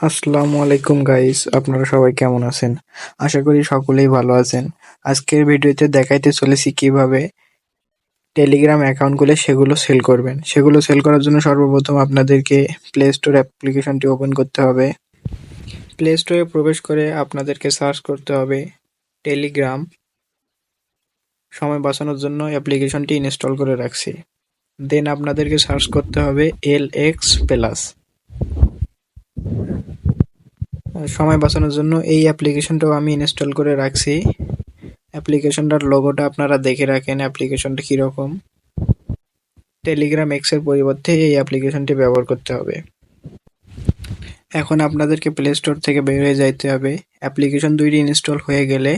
আসসালামু আলাইকুম গাইস, আপনারা সবাই কেমন আছেন? আশা করি সকলেই ভালো আছেন। আজকের ভিডিওতে দেখাইতে চলেছি কিভাবে টেলিগ্রাম অ্যাকাউন্ট খুলে সেগুলো সেল করবেন। সেগুলো সেল করার জন্য সর্বপ্রথম আপনাদেরকে প্লে স্টোর অ্যাপ্লিকেশনটি ওপেন করতে হবে। প্লে স্টোরে প্রবেশ করে আপনাদেরকে সার্চ করতে হবে টেলিগ্রাম। সময় বাঁচানোর জন্য অ্যাপ্লিকেশনটি ইনস্টল করে রাখছি। দেন আপনাদেরকে সার্চ করতে হবে LX প্লাস। সময় বাঁচানোর জন্য এই অ্যাপ্লিকেশনটাও আমি ইনস্টল করে রাখছি। অ্যাপ্লিকেশনটার লোগোটা আপনারা দেখে রাখেন অ্যাপ্লিকেশনটা কীরকম। টেলিগ্রাম এক্সের পরিবর্তে এই অ্যাপ্লিকেশনটি ব্যবহার করতে হবে। এখন আপনাদেরকে প্লে স্টোর থেকে বের হয়ে যাইতে হবে। অ্যাপ্লিকেশন দুইটি ইনস্টল হয়ে গেলে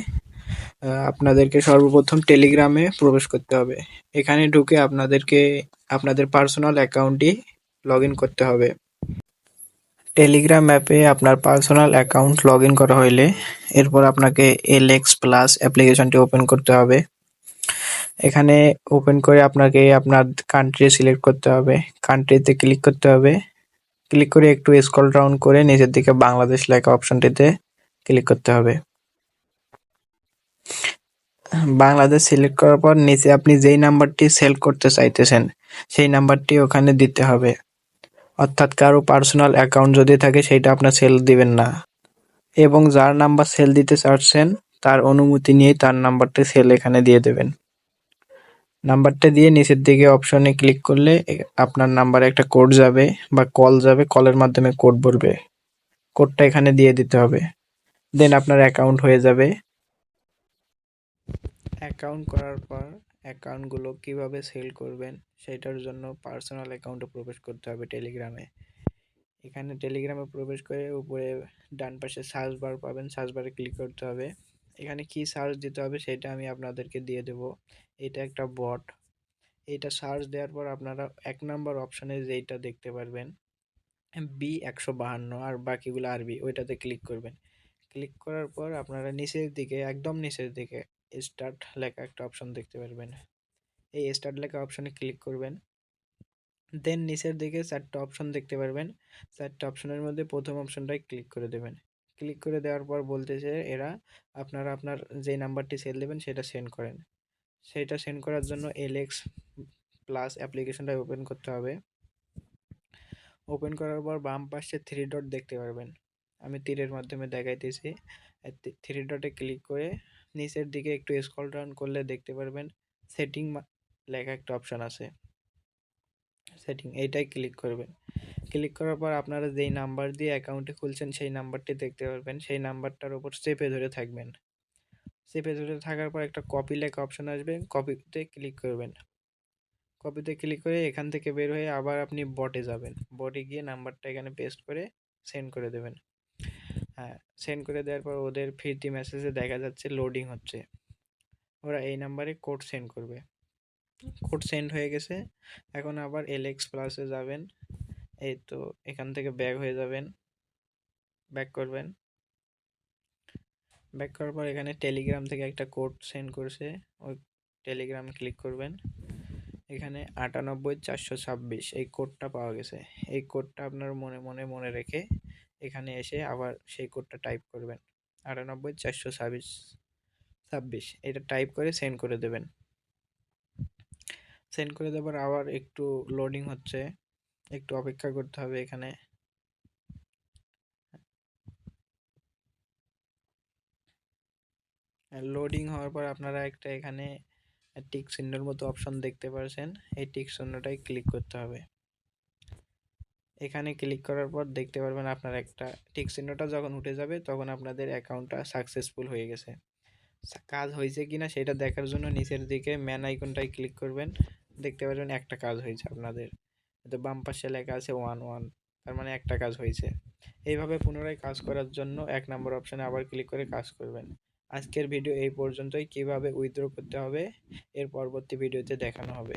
আপনাদেরকে সর্বপ্রথম টেলিগ্রামে প্রবেশ করতে হবে। এখানে ঢুকে আপনাদেরকে আপনাদের পার্সোনাল অ্যাকাউন্টটি লগ ইন করতে হবে। টেলিগ্রাম অ্যাপে আপনার পার্সোনাল অ্যাকাউন্ট লগ ইন করা হইলে এরপর আপনাকে LX প্লাস অ্যাপ্লিকেশনটি ওপেন করতে হবে। এখানে ওপেন করে আপনাকে আপনার কান্ট্রি সিলেক্ট করতে হবে। কান্ট্রিতে ক্লিক করতে হবে। ক্লিক করে একটু স্ক্রল ডাউন করে নিচের দিকে বাংলাদেশ লেখা অপশনটিতে ক্লিক করতে হবে। বাংলাদেশ সিলেক্ট করার পর নিচে আপনি যেই নাম্বারটি সেল করতে চাইতেছেন সেই নাম্বারটি ওখানে দিতে হবে। অর্থাৎ কারো পার্সোনাল অ্যাকাউন্ট যদি থাকে সেইটা আপনার সেল দিবেন না, এবং যার নাম্বার সেল দিতে চাচ্ছেন তার অনুমতি নিয়ে তার নাম্বারটি সেল এখানে দিয়ে দেবেন। নাম্বারটা দিয়ে নিচের দিকে অপশনে ক্লিক করলে আপনার নাম্বারে একটা কোড যাবে বা কল যাবে, কলের মাধ্যমে কোড বলবে, কোডটা এখানে দিয়ে দিতে হবে। দেন আপনার অ্যাকাউন্ট হয়ে যাবে। অ্যাকাউন্ট করার পর অ্যাকাউন্টগুলো কিভাবে সেল করবেন সেটার জন্য পার্সোনাল অ্যাকাউন্টে প্রবেশ করতে হবে টেলিগ্রামে। এখানে টেলিগ্রামে প্রবেশ করে উপরে ডান পাশে সার্চ বার পাবেন, সার্চ বারে ক্লিক করতে হবে। এখানে কি সার্চ দিতে হবে সেটা আমি আপনাদেরকে দিয়ে দেব। এটা একটা বট। এটা সার্চ দেওয়ার পর আপনারা 1 নাম্বার অপশনে যেইটা দেখতে পারবেন B152 আর বাকিগুলো আরবি, ওইটাতে ক্লিক করবেন। ক্লিক করার পর আপনারা নিচের দিকে, একদম নিচের দিকে স্টার্ট লেখা একটা অপশন দেখতে পারবেন। এই স্টার্ট লেখা অপশনে ক্লিক করবেন। দেন নিচের দিকে 4টা অপশন দেখতে পারবেন। 4টা অপশনের মধ্যে প্রথম অপশনটায় ক্লিক করে দেবেন। ক্লিক করে দেওয়ার পর বলতেছে এরা আপনারা আপনার যে নাম্বারটি সেল দেবেন সেটা সেন্ড করেন। সেটা সেন্ড করার জন্য LX প্লাস অ্যাপ্লিকেশনটা ওপেন করতে হবে। ওপেন করার পর বাম পাশে 3 ডট দেখতে পারবেন। আমি তীরের মাধ্যমে দেখাইতেছি। 3 ডটে ক্লিক করে নিচের দিকে একটু স্ক্রল ডাউন করলে দেখতে পারবেন সেটিং লেখা একটা অপশন আছে। সেটিং, এইটাই ক্লিক করবেন। ক্লিক করার পর আপনারা যেই নাম্বার দিয়ে অ্যাকাউন্টটি খুলছেন সেই নাম্বারটি দেখতে পারবেন। সেই নাম্বারটার উপর চেপে ধরে থাকবেন। চেপে ধরে থাকার পর একটা কপি লেখা অপশন আসবে, কপিতে ক্লিক করবেন। কপিতে ক্লিক করে এখান থেকে বের হয়ে আবার আপনি বটে যাবেন। বটে গিয়ে নাম্বারটা এখানে পেস্ট করে সেন্ড করে দেবেন। হ্যাঁ, সেন্ড করে দেওয়ার পর ওদের ফিরতি মেসেজে দেখা যাচ্ছে লোডিং হচ্ছে। ওরা এই নাম্বারে কোড সেন্ড করবে। কোড সেন্ড হয়ে গেছে। এখন আবার LX প্লাসে যাবেন। এই তো এখান থেকে ব্যাক হয়ে যাবেন, ব্যাক করবেন। ব্যাক করার পর এখানে টেলিগ্রাম থেকে একটা কোড সেন্ড করছে, ওই টেলিগ্রামে ক্লিক করবেন। এখানে 98426 এই কোডটা পাওয়া গেছে। এই কোডটা আপনার মনে মনে মনে রেখে এখানে এসে আবার সেই কোডটা টাইপ করবেন। 98426 এটা টাইপ করে সেন্ড করে দেবেন। সেন্ড করে দেওয়ার আবার একটু লোডিং হচ্ছে, একটু অপেক্ষা করতে হবে। এখানে লোডিং হওয়ার পর আপনারা একটা এখানে টিক চিহ্নের মতো অপশন দেখতে পাচ্ছেন। এই টিক চিহ্নটাই ক্লিক করতে হবে। এখানে ক্লিক করার পর দেখতে পারবেন আপনার একটা টিক চিহ্নটা যখন উঠে যাবে তখন আপনাদের অ্যাকাউন্টটা সাকসেসফুল হয়ে গেছে। কাজ হয়েছে কিনা সেটা দেখার জন্য নিচের দিকে ম্যান আইকনটায় ক্লিক করবেন। দেখতে পারবেন একটা কাজ হয়েছে আপনাদের। তো বাম পাশে লেখা আছে 1 তার মানে একটা কাজ হয়েছে। এইভাবে পুনরায় কাজ করার জন্য 1 নম্বর অপশনে আবার ক্লিক করে কাজ করবেন। আজকের ভিডিও এই পর্যন্তই। কিভাবে উইথড্র করতে হবে এর পরবর্তী ভিডিওতে দেখানো হবে।